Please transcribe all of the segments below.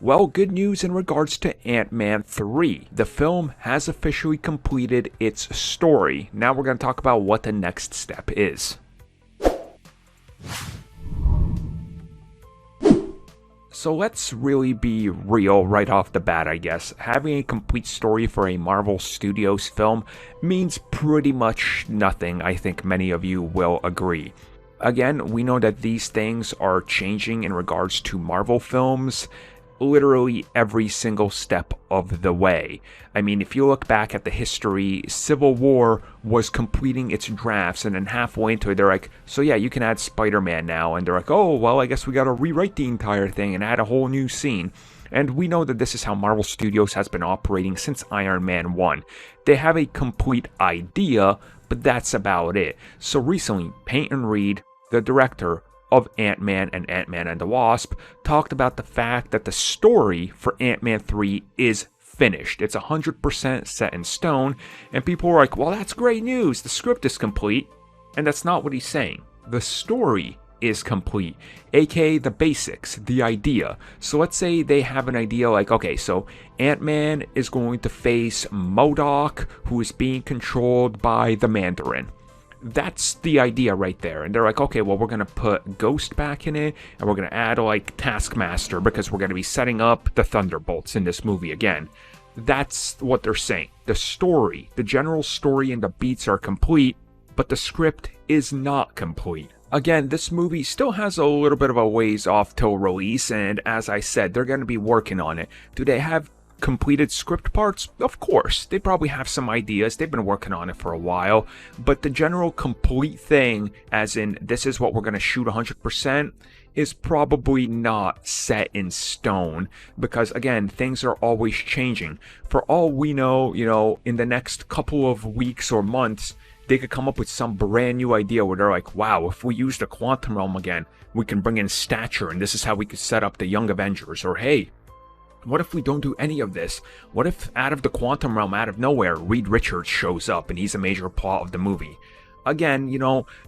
Well, good news in regards to Ant-Man 3. The film has officially completed its story. Now we're going to talk about what the next step is. So let's really be real right off the bat, I guess. Having a complete story for a Marvel Studios film means pretty much nothing. I think many of you will agree. Again, we know that these things are changing in regards to Marvel films literally every single step of the way. I mean, if you look back at the history, Civil War was completing its drafts, and then halfway into it, they're like, so yeah, you can add Spider-Man now. And they're like, oh, well, I guess we gotta rewrite the entire thing and add a whole new scene. And we know that this is how Marvel Studios has been operating since Iron Man 1. They have a complete idea, but that's about it. So recently, Peyton Reed, the director of Ant-Man and the Wasp, talked about the fact that the story for Ant-Man 3 is finished. It's 100% set in stone, and people were like, well, that's great news, the script is complete. And that's not what he's saying. The story is complete, aka the basics, the idea. So let's say they have an idea like, okay, so Ant-Man is going to face MODOK, who is being controlled by the Mandarin. That's the idea right there. And they're like, okay, well, we're going to put Ghost back in it, and we're going to add, like, Taskmaster, because we're going to be setting up the Thunderbolts in this movie again. That's what they're saying. The story, the general story and the beats are complete, but the script is not complete. Again, this movie still has a little bit of a ways off till release, and as I said, they're going to be working on it. Do they have completed script parts? Of course, they probably have some ideas. They've been working on it for a while, but the general complete thing, as in this is what we're going to shoot 100%, is probably not set in stone, because again, things are always changing. For all we know, in the next couple of weeks or months, they could come up with some brand new idea where they're like, wow, if we use the quantum realm again, we can bring in Stature, and this is how we could set up the Young Avengers. Or hey, what if we don't do any of this? What if out of the quantum realm, out of nowhere, Reed Richards shows up and he's a major plot of the movie? Again,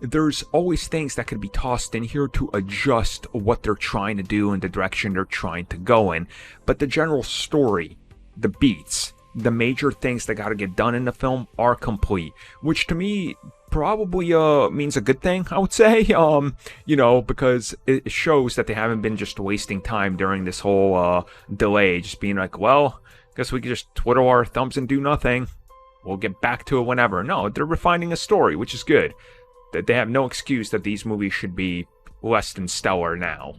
there's always things that could be tossed in here to adjust what they're trying to do and the direction they're trying to go in. But the general story, the beats, the major things that gotta get done in the film are complete, which to me probably means a good thing, I would say, because it shows that they haven't been just wasting time during this whole delay, just being like, well, guess we could just twiddle our thumbs and do nothing. We'll get back to it whenever. No, they're refining a story, which is good. That they have no excuse that these movies should be less than stellar now.